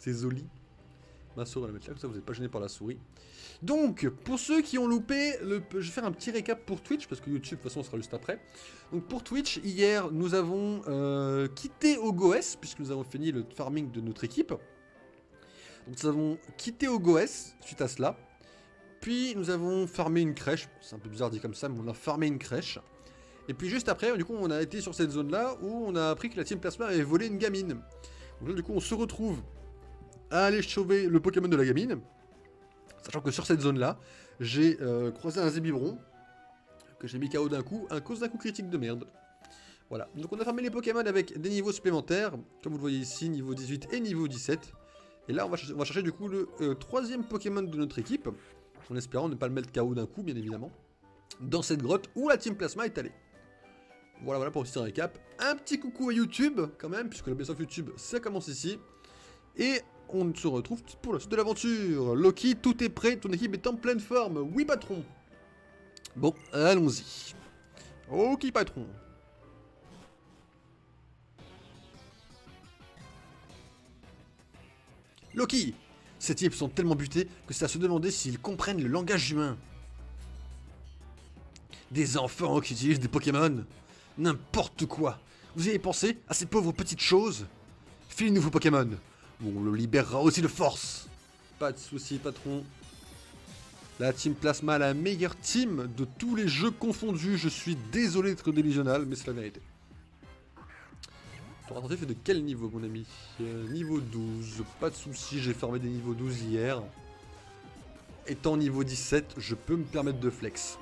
C'est joli. Ma souris, on va la mettre là, comme ça vous n'êtes pas gêné par la souris. Donc, pour ceux qui ont loupé, je vais faire un petit récap pour Twitch, parce que YouTube, de toute façon, sera juste après. Donc, pour Twitch, hier, nous avons quitté OGOS, puisque nous avons fini le farming de notre équipe. Donc, nous avons quitté OGOS suite à cela. Puis, nous avons farmé une crèche. C'est un peu bizarre dit comme ça, mais on a farmé une crèche. Et puis, juste après, du coup, on a été sur cette zone-là, où on a appris que la Team Plasma avait volé une gamine. Donc là, du coup, on se retrouve à aller sauver le Pokémon de la gamine. Sachant que sur cette zone-là, j'ai croisé un Zébibron que j'ai mis KO d'un coup, à cause d'un coup critique de merde. Voilà, donc on a farmé les Pokémon avec des niveaux supplémentaires, comme vous le voyez ici, niveau 18 et niveau 17. Et là, on va chercher du coup le troisième Pokémon de notre équipe, en espérant ne pas le mettre KO d'un coup, bien évidemment, dans cette grotte où la Team Plasma est allée. Voilà, voilà pour un petit récap. Un petit coucou à YouTube, quand même, puisque le best of YouTube, ça commence ici. Et on se retrouve pour la suite de l'aventure. Loki, tout est prêt, ton équipe est en pleine forme. Oui, patron. Bon, allons-y. Ok, patron. Loki, ces types sont tellement butés que c'est à se demander s'ils comprennent le langage humain. Des enfants qui utilisent des Pokémon. N'importe quoi. Vous y avez pensé à ces pauvres petites choses? Filez-nous vos Pokémon. On le libérera aussi de force. Pas de soucis, patron. La Team Plasma, la meilleure team de tous les jeux confondus. Je suis désolé d'être délusionnal, mais c'est la vérité. Ton attentif est de quel niveau, mon ami? Niveau 12. Pas de soucis, j'ai farmé des niveaux 12 hier. Étant niveau 17, je peux me permettre de flex.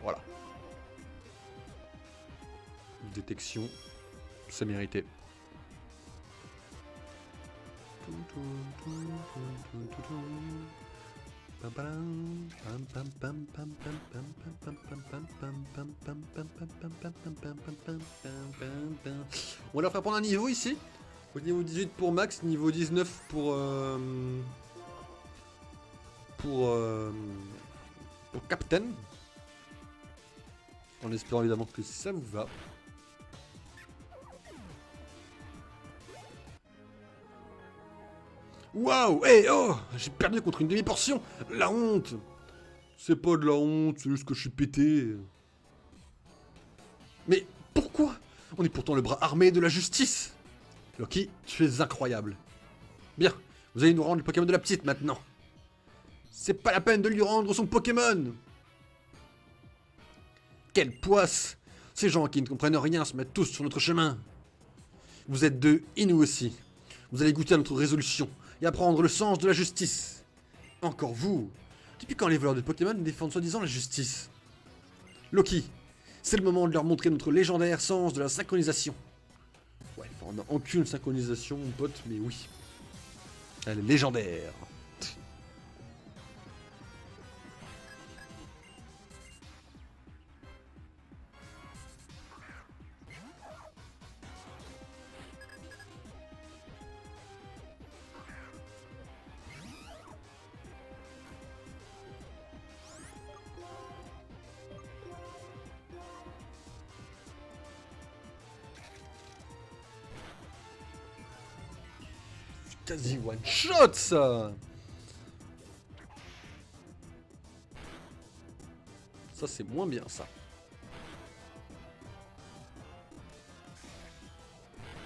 Voilà. Détection. C'est mérité. On va leur faire prendre un niveau ici. Au niveau 18 pour Max, niveau 19 pour Captain. En espérant évidemment que ça vous va. Waouh, hey, oh, j'ai perdu contre une demi-portion. La honte. C'est pas de la honte, c'est juste que je suis pété. Mais pourquoi? On est pourtant le bras armé de la justice. Loki, tu es incroyable. Bien, vous allez nous rendre le Pokémon de la petite maintenant. C'est pas la peine de lui rendre son Pokémon. Quelle poisse. Ces gens qui ne comprennent rien se mettent tous sur notre chemin. Vous êtes deux, et nous aussi. Vous allez goûter à notre résolution et apprendre le sens de la justice. Encore vous. Depuis quand les voleurs de Pokémon défendent soi-disant la justice? Loki, c'est le moment de leur montrer notre légendaire sens de la synchronisation. Ouais, on n'a aucune synchronisation, mon pote, mais oui. Elle est légendaire. Quasi one shot ça. Ça c'est moins bien ça.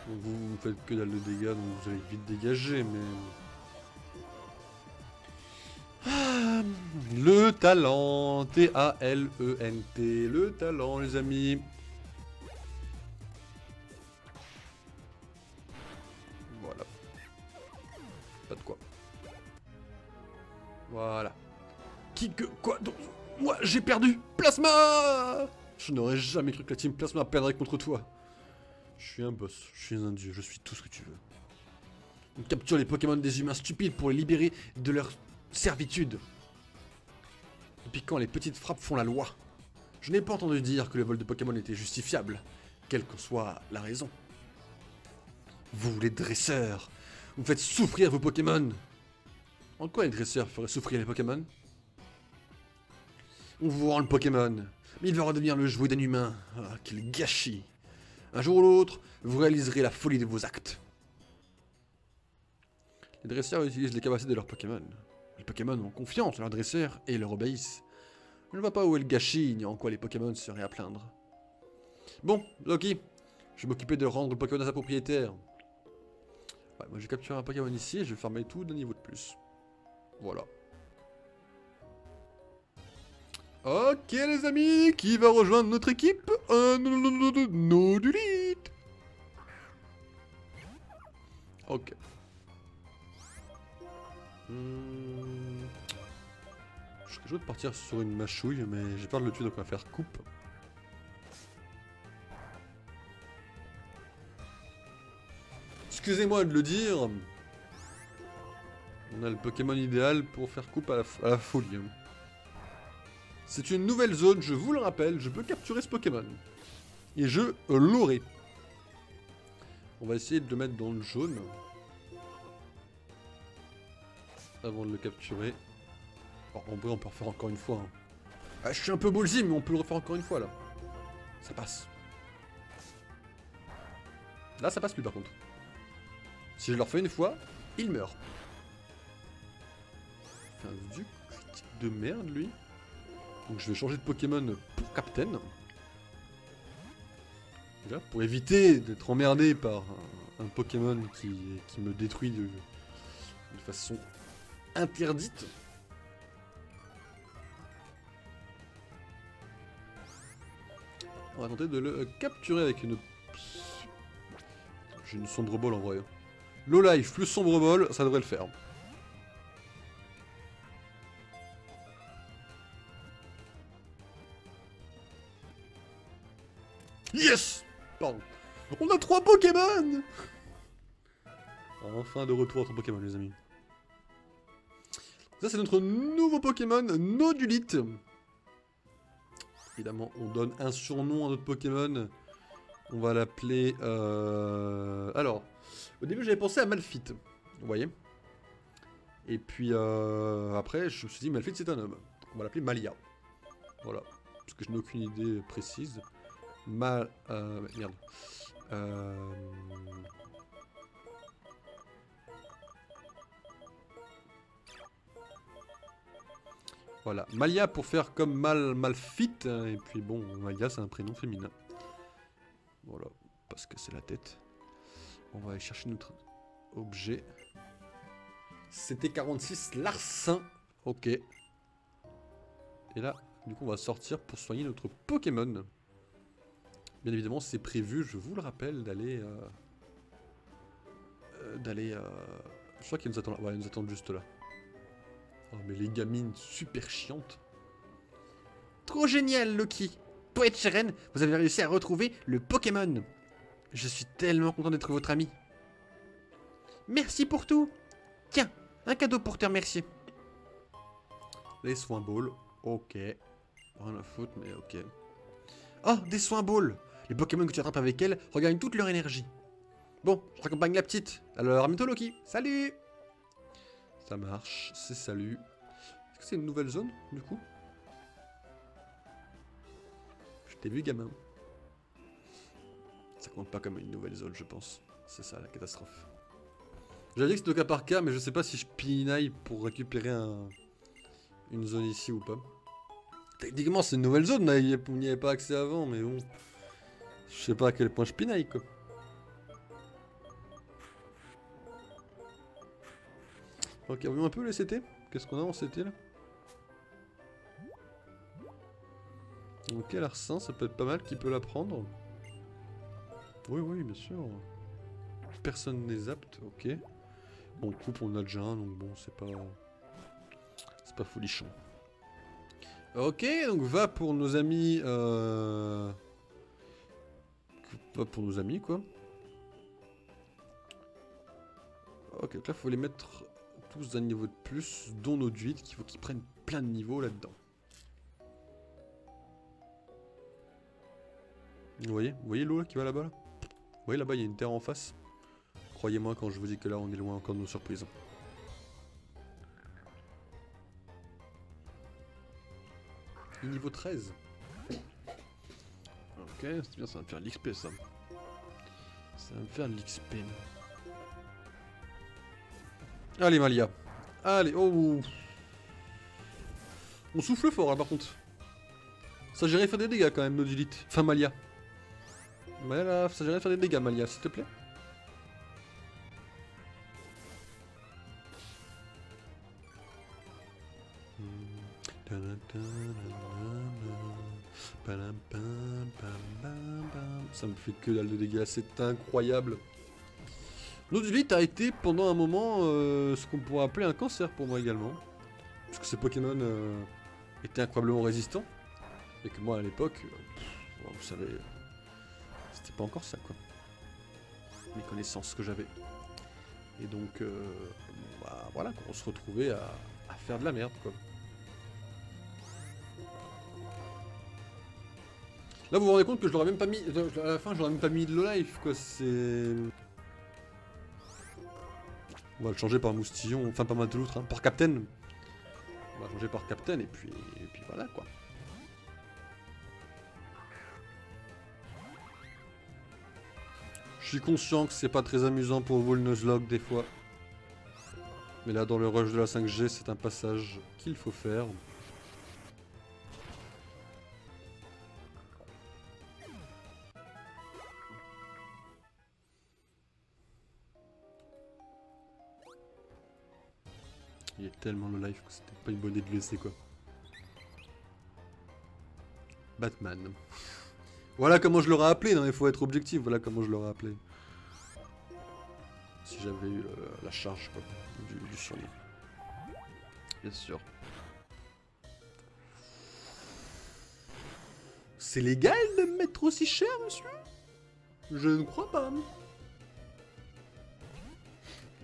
Donc vous faites que dalle de dégâts, donc vous allez vite dégager, mais... Ah, le talent, T-A-L-E-N-T, le talent les amis. Voilà. Pas de quoi. Voilà. Quoi donc, moi, j'ai perdu. Plasma. Je n'aurais jamais cru que la Team Plasma perdrait contre toi. Je suis un boss, je suis un dieu, je suis tout ce que tu veux. On capture les Pokémon des humains stupides pour les libérer de leur servitude. Depuis quand les petites frappes font la loi? Je n'ai pas entendu dire que le vol de Pokémon était justifiable, quelle que soit la raison. Vous, les dresseurs, vous faites souffrir vos Pokémon. En quoi les dresseurs feraient souffrir les Pokémon? On vous rend le Pokémon, mais il va redevenir le jouet d'un humain. Ah, quel gâchis. Un jour ou l'autre, vous réaliserez la folie de vos actes. Les dresseurs utilisent les capacités de leurs Pokémon. Les Pokémon ont confiance en leurs dresseurs et leur obéissent. Je ne vois pas où est le gâchis, ni en quoi les Pokémon seraient à plaindre. Bon, Loki, je vais m'occuper de rendre le Pokémon à sa propriétaire. Ouais, moi j'ai capturé un Pokémon ici et je vais farmer tout d'un niveau de plus. Voilà. Ok les amis, qui va rejoindre notre équipe? Nodulite. Ok. Je serais chaud de partir sur une mâchouille, mais j'ai peur de le tuer donc on va faire coupe. Excusez-moi de le dire. On a le Pokémon idéal pour faire coupe à la folie. C'est une nouvelle zone, je vous le rappelle, je peux capturer ce Pokémon. Et je l'aurai. On va essayer de le mettre dans le jaune. Avant de le capturer. Oh, en vrai, on peut le refaire encore une fois. Hein. Ah, je suis un peu ballsy, mais on peut le refaire encore une fois là. Ça passe. Là, ça passe plus par contre. Si je le refais une fois, il meurt. C'est un vieux critique de merde, lui. Donc je vais changer de Pokémon pour Captain. Déjà, pour éviter d'être emmerdé par un Pokémon qui me détruit de façon interdite. On va tenter de le capturer avec une... J'ai une sombre ball en vrai. Low life plus sombre ball, ça devrait le faire. Yes! Pardon. On a 3 Pokémon! Enfin de retour à 3 Pokémon les amis. Ça c'est notre nouveau Pokémon, Nodulite. Évidemment, on donne un surnom à notre Pokémon. On va l'appeler... Alors, au début j'avais pensé à Malphite, vous voyez. Et puis après je me suis dit Malphite c'est un homme. On va l'appeler Malia. Voilà, parce que je n'ai aucune idée précise. Merde. Voilà, Malia pour faire comme Malphite. Et puis bon, Malia c'est un prénom féminin. Voilà, parce que c'est la tête. On va aller chercher notre objet. C'était 46 Larcin. Ok. Et là, du coup, on va sortir pour soigner notre Pokémon. Bien évidemment, c'est prévu, je vous le rappelle, d'aller... Je crois qu'ils nous attendent là. Ouais, ils nous attendent juste là. Oh, mais les gamines super chiantes. Trop génial, Loki. Toi et Cheren, vous avez réussi à retrouver le Pokémon. Je suis tellement content d'être votre ami. Merci pour tout. Tiens, un cadeau pour te remercier. Les soins balls. Ok. Rien à foutre, mais ok. Oh, des soins balls. Les Pokémon que tu attrapes avec elles regagnent toute leur énergie. Bon, je raccompagne la petite. Alors, à bientôt, Loki. Salut. Ça marche, c'est salut. Est-ce que c'est une nouvelle zone, du coup? Je t'ai vu, gamin. Ça compte pas comme une nouvelle zone, je pense. C'est ça, la catastrophe. J'avais dit que c'était au cas par cas, mais je sais pas si je pinaille pour récupérer une zone ici ou pas. Techniquement, c'est une nouvelle zone, on n'y avait pas accès avant, mais bon. Je sais pas à quel point je pinaille, quoi. Ok, voyons un peu les CT. Qu'est-ce qu'on a en CT là? Ok, Larcin, ça peut être pas mal. Qui peut la prendre? Oui, oui, bien sûr. Personne n'est apte, ok. Bon, coupe, on a déjà un, donc bon, c'est pas folichon. Ok, donc va pour nos amis. Va pour nos amis, quoi. Ok, donc là, faut les mettre tous d'un niveau de plus, dont nos druides, qu'il faut qu'ils prennent plein de niveaux là-dedans. Vous voyez l'eau là qui va là-bas là? Vous voyez là-bas, il y a une terre en face. Croyez-moi quand je vous dis que là, on est loin encore de nos surprises. Et niveau 13. Ok, c'est bien, ça va me faire de l'XP ça. Ça va me faire de l'XP. Allez, Malia. Allez, oh. On souffle fort, là, par contre. Ça gérait faire des dégâts, quand même, Nodulite. Enfin, Malia. Voilà, ça gérait faire des dégâts, Malia, s'il te plaît. Ça me fait que dalle de dégâts, c'est incroyable. Nodulite a été pendant un moment ce qu'on pourrait appeler un cancer pour moi également. Parce que ces Pokémon étaient incroyablement résistants. Et que moi à l'époque, vous savez, c'était pas encore ça quoi. Les connaissances que j'avais. Et donc, bah, voilà, on se retrouvait à faire de la merde quoi. Là, vous vous rendez compte que je l'aurais même pas mis. À la fin, je l'aurais même pas mis de low life, quoi. C'est. On va le changer par Moustillon, enfin, pas Mateloutre, hein, par Captain. On va le changer par Captain, et puis voilà, quoi. Je suis conscient que c'est pas très amusant pour vous le Nuzlocke, des fois. Mais là, dans le rush de la 5G, c'est un passage qu'il faut faire. Il y a tellement le life que c'était pas une bonne idée de le laisser quoi. Batman. Voilà comment je l'aurais appelé, non il faut être objectif, voilà comment je l'aurais appelé. Si j'avais eu la charge quoi, du surnom. Bien sûr. C'est légal de me mettre aussi cher monsieur? Je ne crois pas.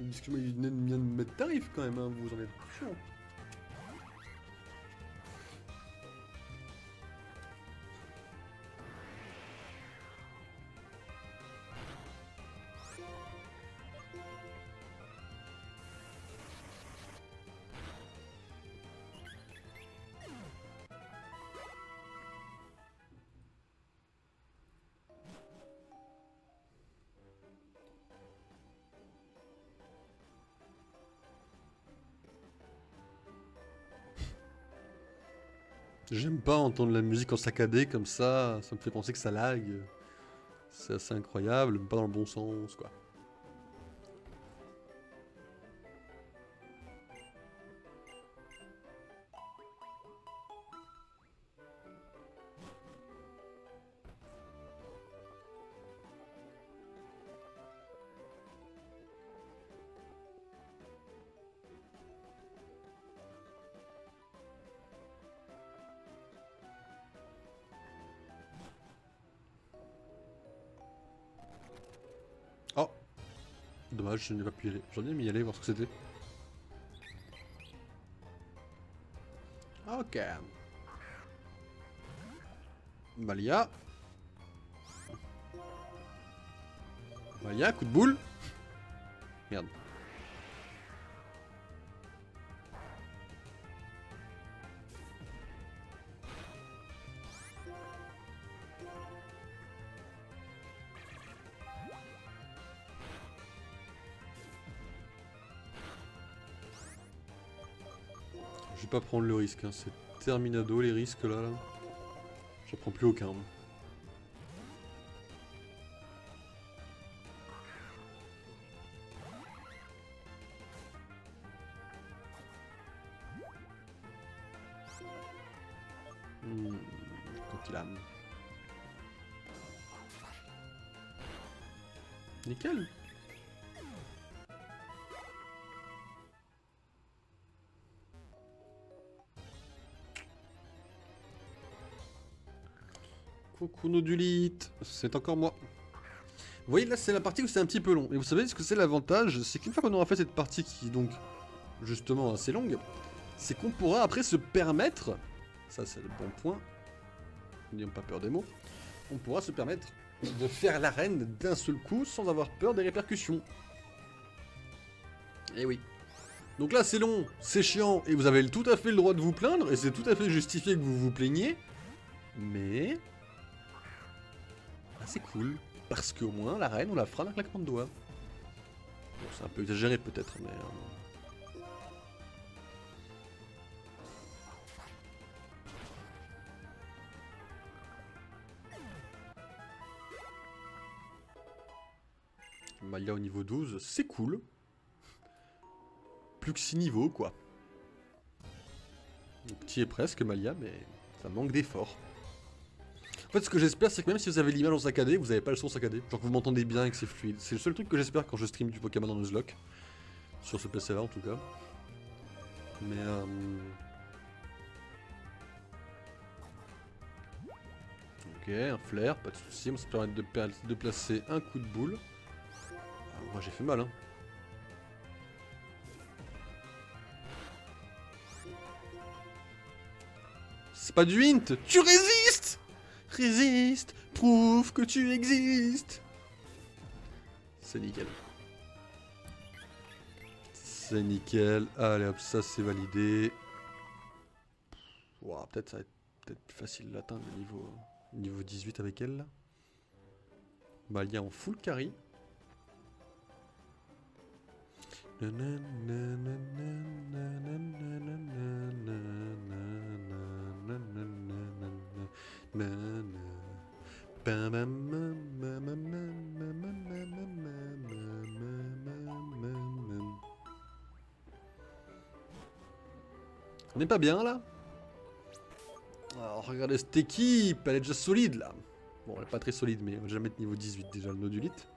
Excusez-moi, il vient de me mettre tarif quand même, hein, vous en êtes conscient. J'aime pas entendre la musique en saccadé comme ça me fait penser que ça lag. C'est assez incroyable, mais pas dans le bon sens quoi. Oh, dommage, je n'ai pas pu y aller. J'en ai aimé y aller, voir ce que c'était. Ok. Malia. Malia, coup de boule. Merde. Je vais pas prendre le risque, hein. C'est terminado les risques là. J'en prends plus aucun. Coquillame. Nickel. Coucou Nodulite, c'est encore moi. Vous voyez là c'est la partie où c'est un petit peu long. Et vous savez ce que c'est l'avantage? C'est qu'une fois qu'on aura fait cette partie qui est donc justement assez longue, c'est qu'on pourra après se permettre, ça c'est le bon point, n'ayons pas peur des mots, on pourra se permettre de faire l'arène d'un seul coup sans avoir peur des répercussions. Et oui. Donc là c'est long, c'est chiant, et vous avez tout à fait le droit de vous plaindre, et c'est tout à fait justifié que vous vous plaigniez, mais... c'est cool, parce qu'au moins la reine on la fera d'un claquement de doigts. Bon, c'est un peu exagéré peut-être, mais Malia au niveau 12, c'est cool. Plus que 6 niveaux, quoi. Donc, t'y es presque, Malia, mais ça manque d'effort. En fait, ce que j'espère, c'est que même si vous avez l'image en saccadé, vous n'avez pas le son saccadé. Genre que vous m'entendez bien et que c'est fluide. C'est le seul truc que j'espère quand je stream du Pokémon en Nuzlocke. Sur ce PC-là, en tout cas. Mais ok, un flair, pas de soucis. On va se permettre de placer un coup de boule. Ah, moi, j'ai fait mal, hein. C'est pas du hint. Tu résistes. Résiste. Prouve que tu existes. C'est nickel. C'est nickel. Allez hop, ça c'est validé. Wow, peut-être ça va être peut-être plus facile d'atteindre le niveau 18 avec elle là. Malia en full carry. On n'est pas bien là? Alors regardez cette équipe, elle est déjà solide là. Bon, elle est pas très solide, mais on va jamais être niveau 18 déjà, le nodulite.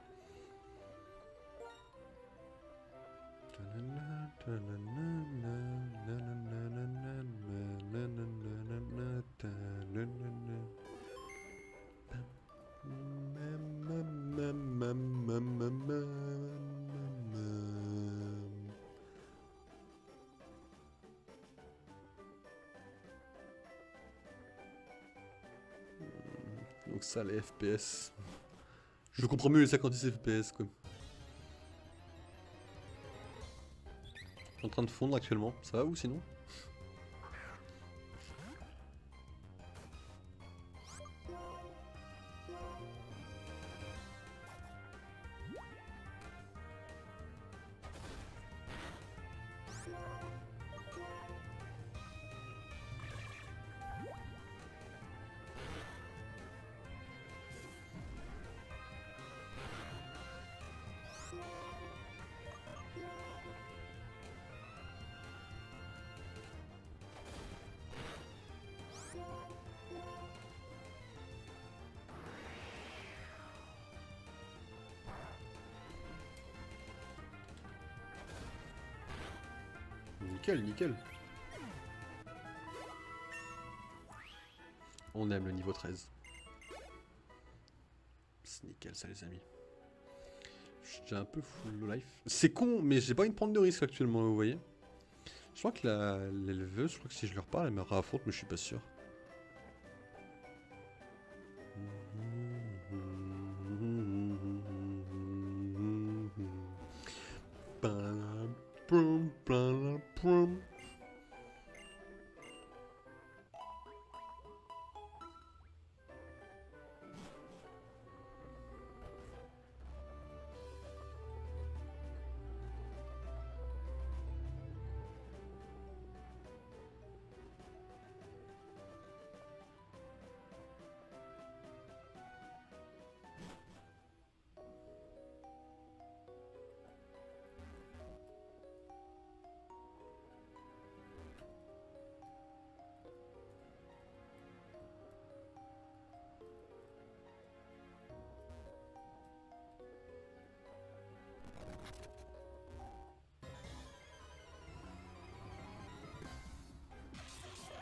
Donc ça, les FPS. Je comprends mieux les 56 FPS quoi. Je suis en train de fondre actuellement, ça va ou sinon? Nickel, nickel. On aime le niveau 13. C'est nickel ça les amis. Je suis déjà un peu full life. C'est con, mais j'ai pas envie de prendre de risque actuellement, vous voyez. Je crois que l'éleveuse, je crois que si je lui reparle, elle me raffronte, mais je suis pas sûr.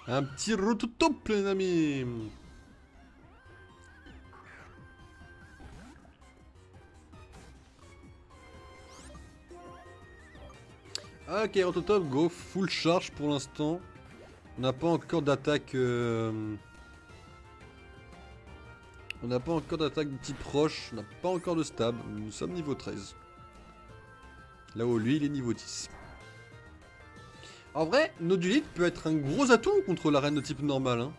Un petit rototop, les amis. Ok, rototop, go full charge pour l'instant. On n'a pas encore d'attaque. On n'a pas encore d'attaque de type roche. On n'a pas encore de stab. Nous sommes niveau 13. Là où lui, il est niveau 10. En vrai, Nodulite peut être un gros atout contre l'arène de type normal. Hein.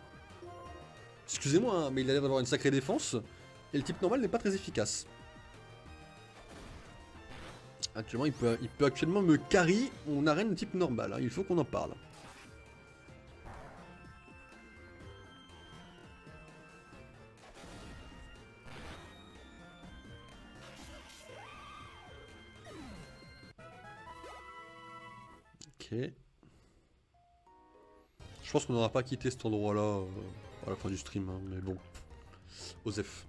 Excusez-moi, hein, mais il a l'air d'avoir une sacrée défense. Et le type normal n'est pas très efficace. Actuellement, il peut actuellement me carry en arène de type normal. Hein. Il faut qu'on en parle. Ok. Je pense qu'on n'aura pas quitté cet endroit-là à la fin du stream, hein, mais bon. Osef.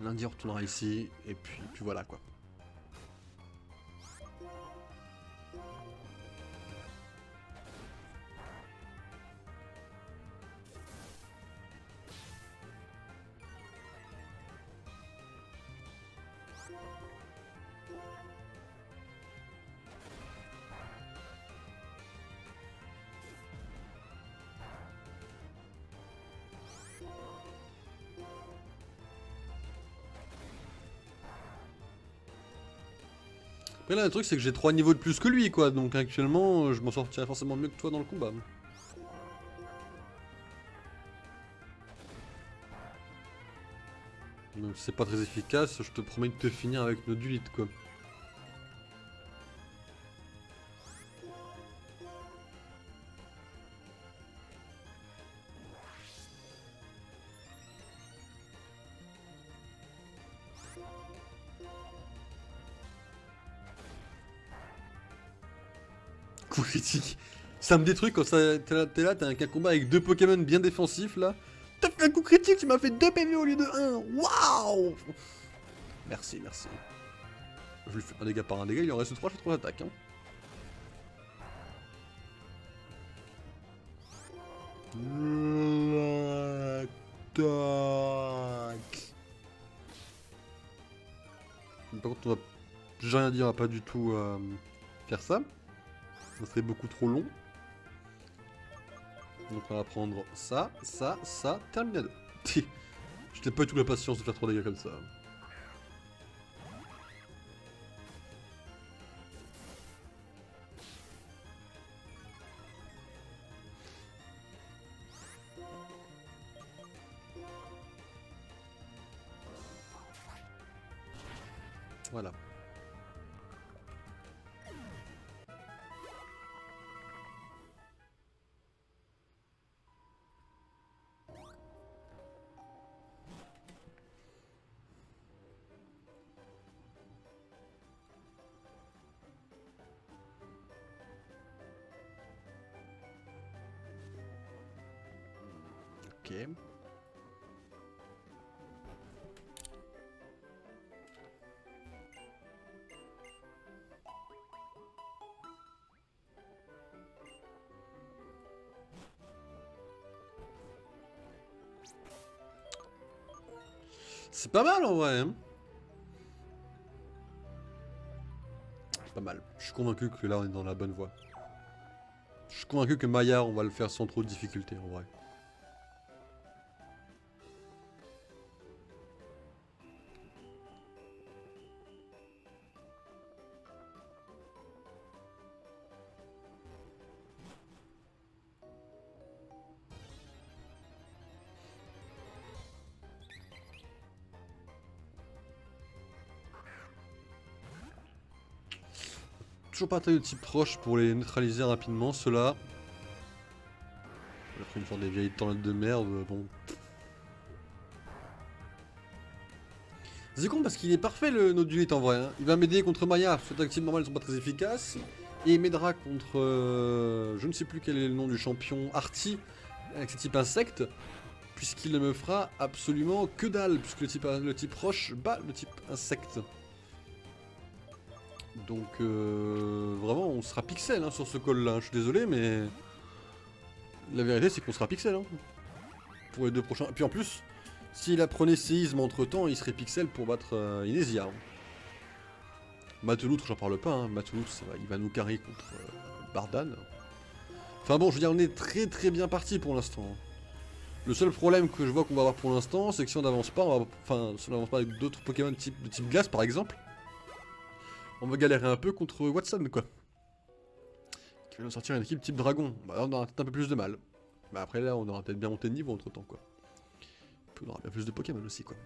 Lundi on retournera ici, et puis voilà quoi. Après là le truc c'est que j'ai 3 niveaux de plus que lui quoi, donc actuellement je m'en sortirai forcément mieux que toi dans le combat. Donc c'est pas très efficace, je te promets de te finir avec nos dulites quoi. Coup critique. Ça me détruit quand t'es là, t'as un combat avec 2 Pokémon bien défensifs là. T'as fait un coup critique, tu m'as fait 2 PV au lieu de 1. Waouh. Merci, merci. Je lui fais un dégât par un dégât, il en reste 3, je fais 3 attaques. Hein. Par contre, on va... j'ai rien à dire, on va pas du tout faire ça. Ça serait beaucoup trop long. Donc on va prendre ça, ça, ça, terminado. Je n'ai pas du tout la patience de faire 3 dégâts comme ça. Voilà. Ok. C'est pas mal en vrai. Hein. Pas mal. Je suis convaincu que là on est dans la bonne voie. Je suis convaincu que Maya on va le faire sans trop de difficultés en vrai. Toujours pas taille de type proche pour les neutraliser rapidement, ceux-là. Après une sorte des vieilles tornades de merde, bon. C'est con parce qu'il est parfait le Nodulite en vrai. Hein. Il va m'aider contre Maya, parce que les types normales sont pas très efficaces. Et il m'aidera contre... je ne sais plus quel est le nom du champion, Artie, avec ses types insectes. Puisqu'il ne me fera absolument que dalle, puisque le type roche bat le type insecte. Donc vraiment on sera pixel hein, sur ce call là, je suis désolé mais la vérité c'est qu'on sera pixel hein, pour les 2 prochains. Et puis en plus, s'il apprenait séisme entre temps, il serait pixel pour battre Inésia. Hein. Mateloutre j'en parle pas, hein. Mateloutre il va nous carrer contre Bardan. Enfin bon je veux dire on est très bien parti pour l'instant. Le seul problème que je vois qu'on va avoir pour l'instant c'est que si on n'avance pas, enfin si on n'avance pas avec d'autres Pokémon de type glace par exemple, on va galérer un peu contre Watson quoi. Qui va nous sortir une équipe type dragon. Bah là on aura peut-être un peu plus de mal. Bah après là on aura peut-être bien monté de niveau entre temps quoi. Puis on aura bien plus de Pokémon aussi quoi.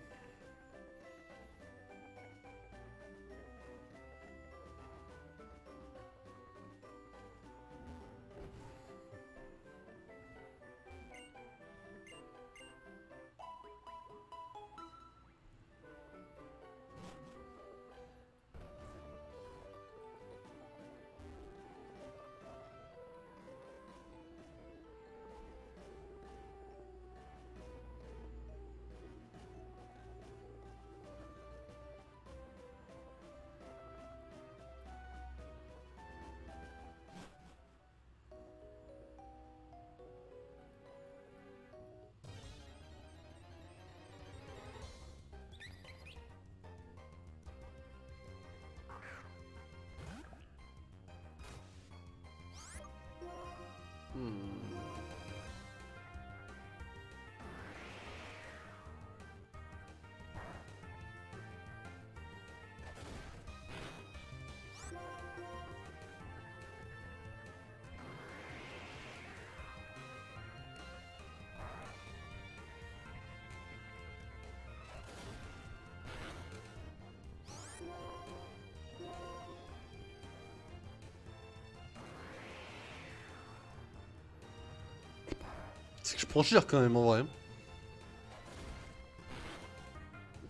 C'est que je prends cher quand même en vrai.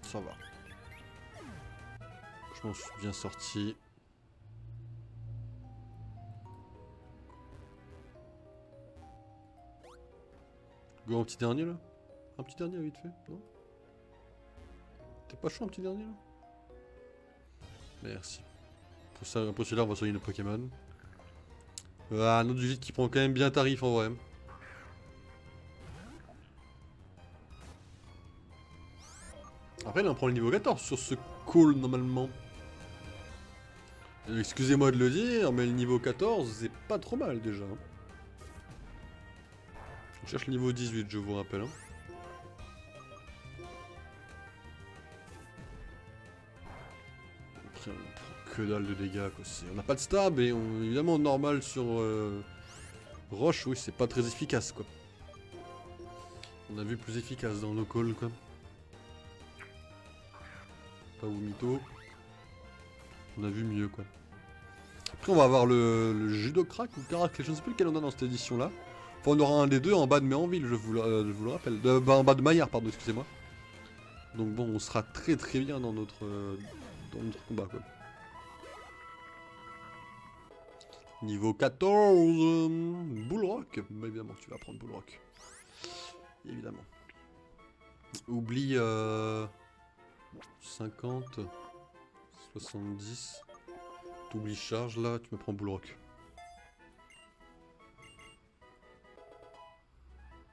Ça va. Je m'en suis bien sorti. Go un petit dernier là. Un petit dernier vite fait, non? T'es pas chaud un petit dernier là? Merci. Pour ça, pour celui-là on va soigner le Pokémon. Ah, un autre du vide qui prend quand même bien tarif en vrai. Après là on prend le niveau 14 sur ce call normalement. Excusez-moi de le dire, mais le niveau 14 c'est pas trop mal déjà. On cherche le niveau 18 je vous rappelle. Après on prend que dalle de dégâts quoi. On n'a pas de stab et évidemment normal sur Roche, oui c'est pas très efficace quoi. On a vu plus efficace dans nos calls quoi. Pas ou mytho. On a vu mieux quoi. Après on va avoir le judo crack ou carac, je ne sais plus lequel on a dans cette édition là. Enfin on aura un des deux en bas de Méanville, je vous le rappelle. En bas de Maillard, pardon, excusez-moi. Donc bon, on sera très très bien dans notre combat quoi. Niveau 14, Bullrock. Bah, évidemment tu vas prendre Bullrock. Évidemment. Oublie 50, 70. T'oublies charge là, tu me prends Bullrock.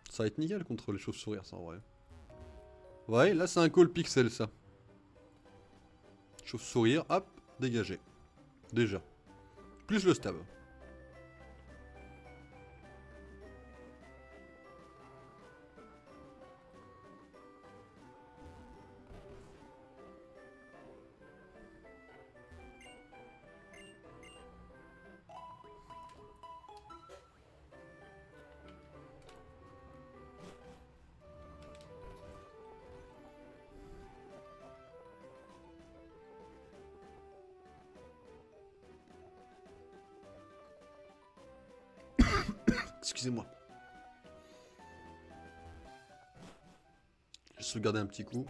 Ça va être nickel contre les chauves-sourires ça en vrai. Ouais, là c'est un call pixel ça. Chauve-sourire, hop, dégagé. Déjà. Plus le stab. Excusez-moi. Je vais sauvegarder un petit coup.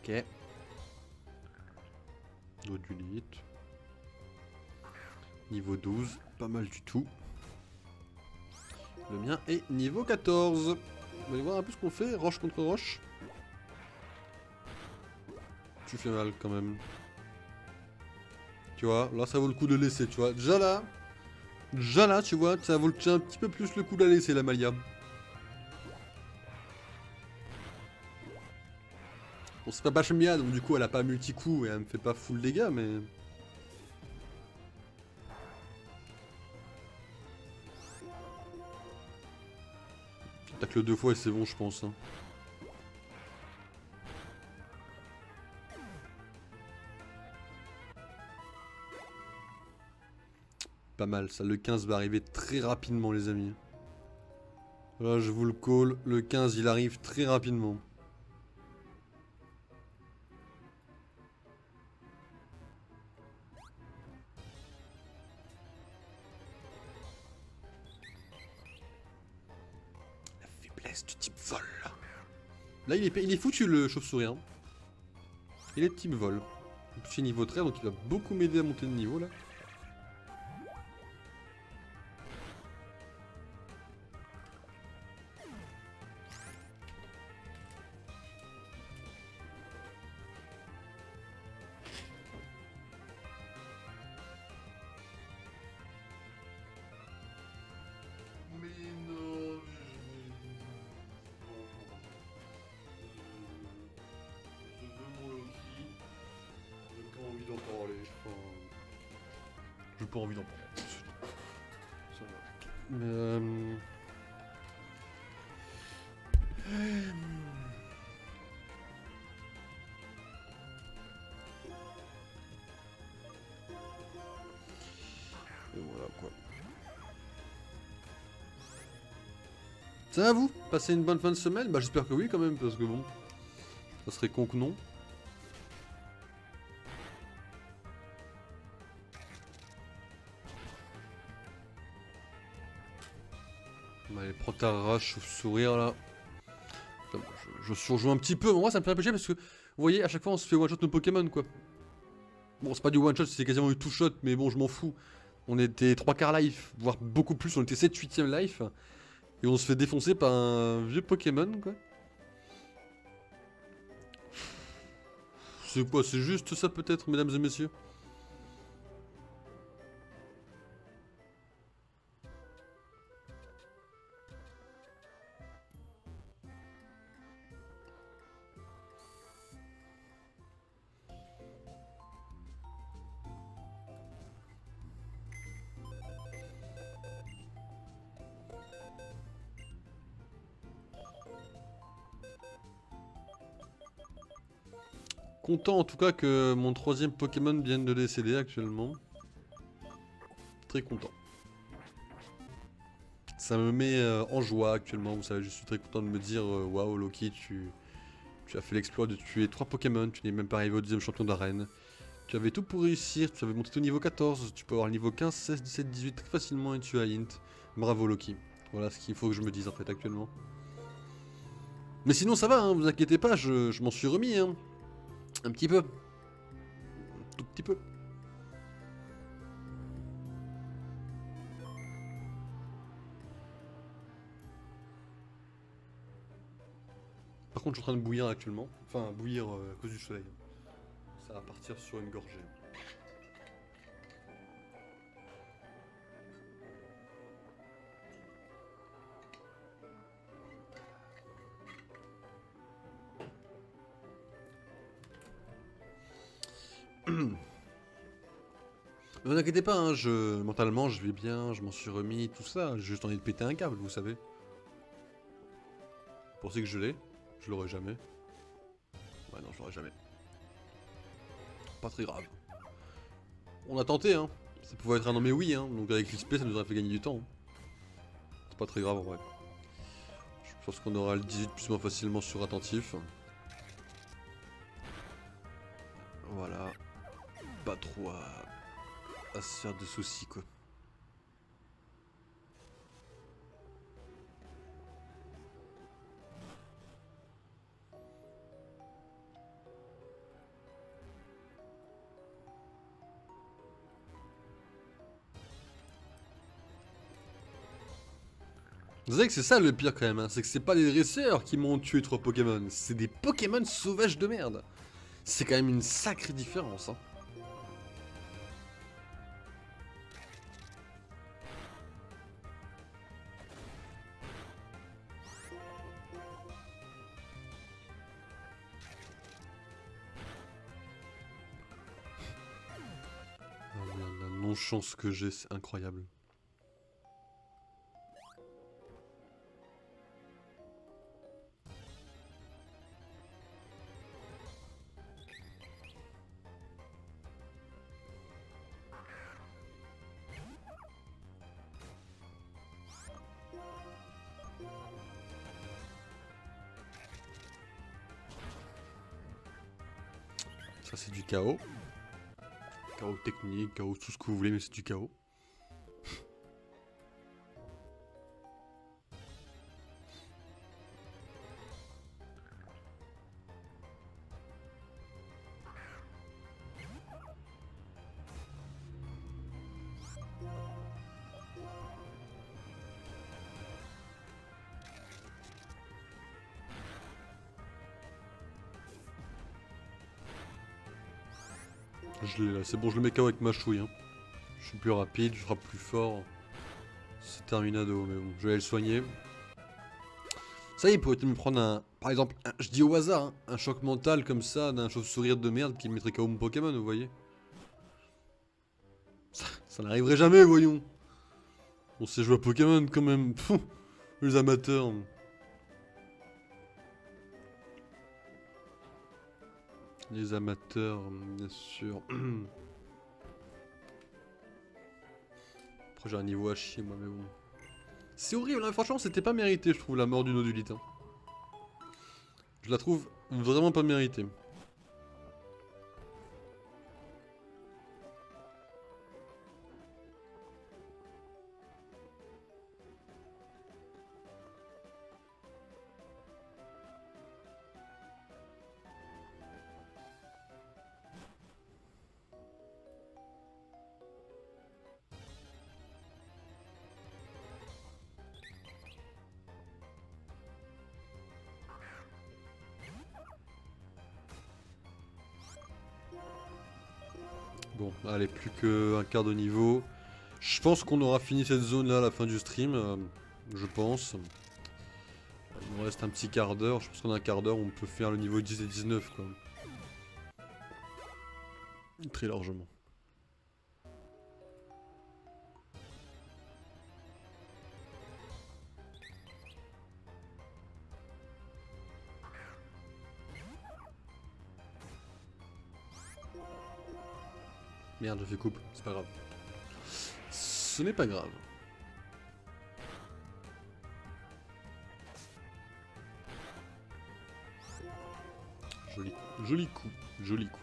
Ok. Modulite. Niveau 12, pas mal du tout. Le mien est niveau 14. On va voir un peu ce qu'on fait, roche contre roche. Tu fais mal quand même. Tu vois, là ça vaut le coup de laisser, tu vois. Déjà là, tu vois, ça vaut un petit peu plus le coup de la laisser la Malia. Bon, c'est pas Bachemia, donc du coup elle a pas multi-coup et elle me fait pas full dégâts, mais... T'as que le 2 fois et c'est bon, je pense. Hein. Pas mal, ça. Le 15 va arriver très rapidement, les amis. Là, je vous le call. Le 15, il arrive très rapidement. La faiblesse du type vol. Là, il est foutu, le chauve-souris. Hein. Il est de type vol. Je suis niveau 13, donc il va beaucoup m'aider à monter de niveau, là. J'ai pas envie d'en prendre. Ça va. Mais et voilà quoi. Ça va vous? Passez une bonne fin de semaine? Bah j'espère que oui quand même, parce que bon, ça serait con que non. Allez, prends ta rage, chauve-sourire là. Putain, je surjoue un petit peu, mais moi ça me fait réfléchir parce que, vous voyez, à chaque fois on se fait one-shot nos Pokémon quoi. Bon, c'est pas du one-shot, c'est quasiment du two-shot, mais bon, je m'en fous. On était 3 quarts life, voire beaucoup plus, on était 7/8ème life. Et on se fait défoncer par un vieux Pokémon quoi. C'est quoi, c'est juste ça peut-être, mesdames et messieurs? Content en tout cas que mon 3ème Pokémon vienne de décéder actuellement. Très content. Ça me met en joie actuellement, vous savez, je suis très content de me dire waouh Loki, tu as fait l'exploit de tuer 3 Pokémon, tu n'es même pas arrivé au 2ème champion d'arène. Tu avais tout pour réussir, tu avais monté au niveau 14, tu peux avoir le niveau 15, 16, 17, 18 très facilement et tu as int. Bravo Loki. Voilà ce qu'il faut que je me dise en fait actuellement. Mais sinon ça va, hein, vous inquiétez pas, je m'en suis remis. Hein. Un petit peu. Un tout petit peu. Par contre je suis en train de bouillir actuellement. Enfin bouillir à cause du soleil. Ça va partir sur une gorgée. Ne vous inquiétez pas, hein, mentalement je vais bien, je m'en suis remis, tout ça. J'ai juste envie de péter un câble, vous savez. Vous pensez que je l'ai? Je l'aurai jamais. Ouais non, je l'aurai jamais. Pas très grave. On a tenté, hein. Ça pouvait être un non mais oui, hein. Donc avec l'XP ça nous aurait fait gagner du temps. C'est pas très grave en vrai. Je pense qu'on aura le 18 plus ou moins facilement sur attentif. Voilà. Pas trop à se faire de soucis quoi. Vous savez que c'est ça le pire quand même, hein, c'est que c'est pas des dresseurs qui m'ont tué 3 Pokémon, c'est des Pokémon sauvages de merde. C'est quand même une sacrée différence. Hein. Oh merde, la non-chance que j'ai, c'est incroyable. Ça c'est du chaos. Chaos technique, chaos tout ce que vous voulez, mais c'est du chaos. Je l'ai là, c'est bon, je le mets KO avec ma chouille. Hein. Je suis plus rapide, je frappe plus fort. C'est terminado, mais bon, je vais aller le soigner. Ça y est, il pourrait me prendre un... Par exemple, je dis au hasard, hein, un choc mental comme ça, d'un chauve-sourire de merde qui mettrait KO mon Pokémon, vous voyez. Ça Ça n'arriverait jamais, voyons. On sait jouer à Pokémon quand même. Pfff, les amateurs. Les amateurs, bien sûr. Après j'ai un niveau à chier moi, mais bon. C'est horrible, hein. Franchement c'était pas mérité je trouve la mort du Nodulite. Hein. Je la trouve vraiment pas méritée. Bon, allez, plus qu'un quart de niveau. Je pense qu'on aura fini cette zone là à la fin du stream. Je pense. Il nous reste un petit quart d'heure. Je pense qu'en un quart d'heure on peut faire le niveau 10 et 19 quoi. Très largement. Merde, j'ai fait coupe, c'est pas grave. Ce n'est pas grave. Joli coup, joli coup.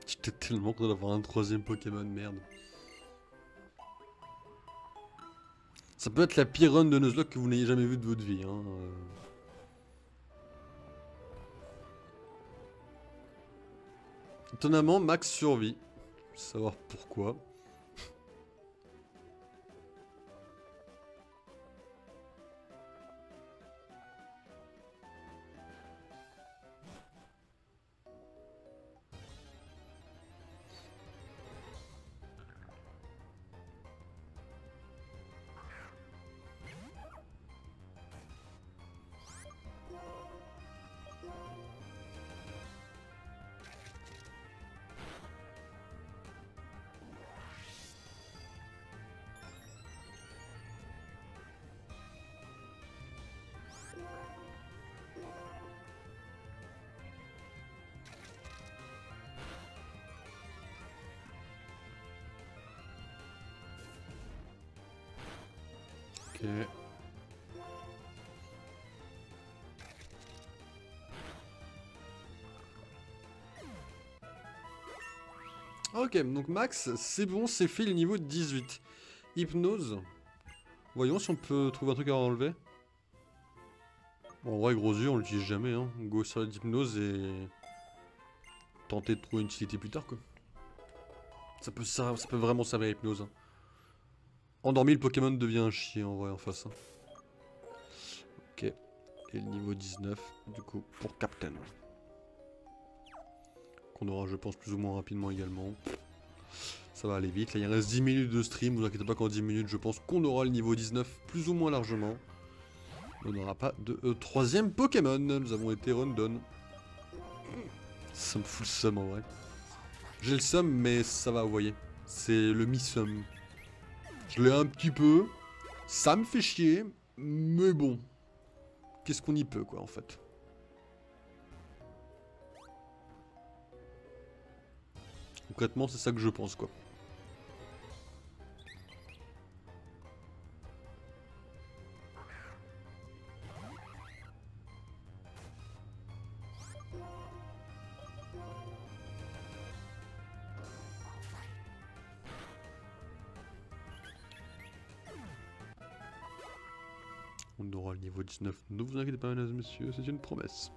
J'étais tellement content d'avoir un troisième Pokémon, merde. Ça peut être la pire run de Nuzlocke que vous n'ayez jamais vu de votre vie. Hein. Étonnamment, Max survit. Je veux savoir pourquoi. Ok. Ok, donc Max, c'est bon, c'est fait le niveau 18. Hypnose. Voyons si on peut trouver un truc à enlever. Bon, en vrai, gros yeux, on l'utilise jamais. Hein. Go sur l'hypnose et tenter de trouver une utilité plus tard, quoi. Ça peut vraiment servir à hypnose. Hein. Endormi, le Pokémon devient un chien en vrai en face. Hein. Ok. Et le niveau 19, du coup, pour Captain. Qu'on aura, je pense, plus ou moins rapidement également. Ça va aller vite. Là, il reste 10 minutes de stream. Ne vous inquiétez pas qu'en 10 minutes, je pense qu'on aura le niveau 19 plus ou moins largement. On n'aura pas de troisième Pokémon. Nous avons été run-done. Ça me fout le seum en vrai. J'ai le seum, mais ça va, vous voyez. C'est le mi-seum. Je l'ai un petit peu. Ça me fait chier. Mais bon. Qu'est-ce qu'on y peut, quoi, en fait. Concrètement, c'est ça que je pense, quoi. On aura le niveau 19. Ne vous inquiétez pas, mesdames et messieurs, c'est une promesse.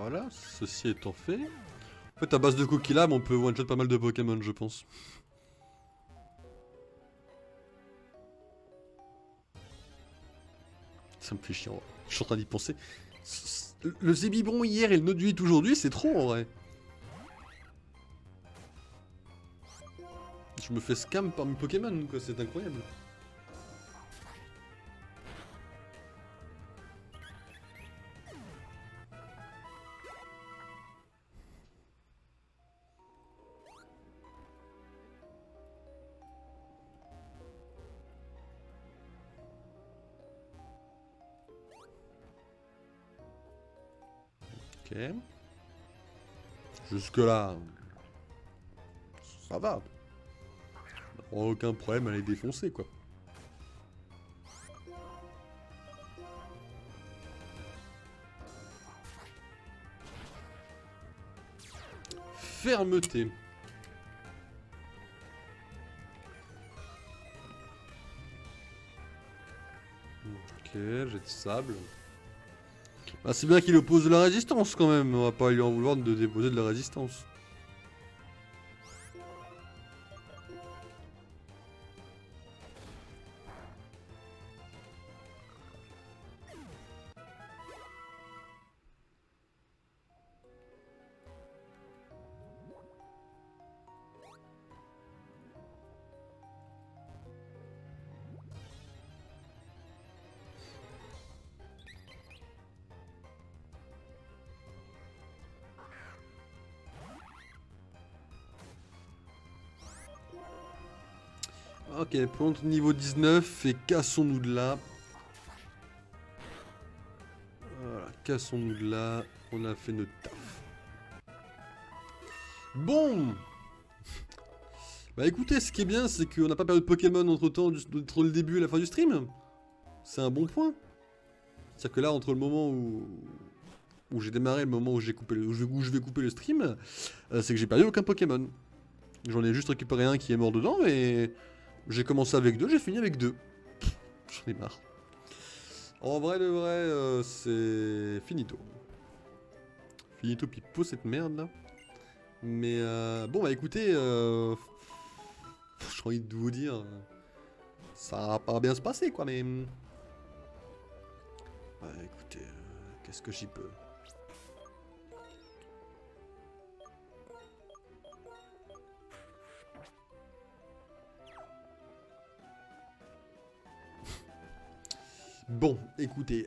Voilà, ceci étant fait. En fait, à base de Cookie Lab, on peut one-shot pas mal de Pokémon, je pense. Ça me fait chier, en vrai. Je suis en train d'y penser. Le Zébibron hier et le Noduit aujourd'hui, c'est trop en vrai. Je me fais scam par mes Pokémon, quoi, c'est incroyable. Ok. Jusque là, ça va. Aucun problème à les défoncer, quoi. Fermeté. Ok, jet de sable. Ah, c'est bien qu'il oppose de la résistance quand même, on va pas lui en vouloir de déposer de la résistance. Ok, plante niveau 19 et cassons-nous de là. Voilà, cassons-nous de là. On a fait notre taf. Bon. Bah écoutez, ce qui est bien, c'est qu'on n'a pas perdu de Pokémon entre temps, entre le début et la fin du stream. C'est un bon point. C'est-à-dire que là, entre le moment où j'ai démarré et le moment où, où je vais couper le stream, c'est que j'ai perdu aucun Pokémon. J'en ai juste récupéré un qui est mort dedans, mais j'ai commencé avec 2, j'ai fini avec 2. J'en ai marre. En vrai de vrai, c'est finito. Finito pipo cette merde là. Mais bon bah écoutez, j'ai envie de vous dire, ça va pas bien se passer quoi, mais... Bah écoutez, qu'est-ce que j'y peux? Bon, écoutez,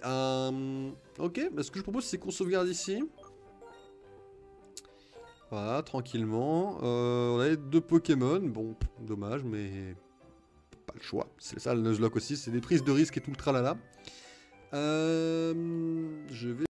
ok, bah, ce que je propose c'est qu'on sauvegarde ici. Voilà, tranquillement. On avait 2 Pokémon, bon, dommage, mais pas le choix. C'est ça le Nuzlocke aussi, c'est des prises de risque et tout le tralala. Je vais...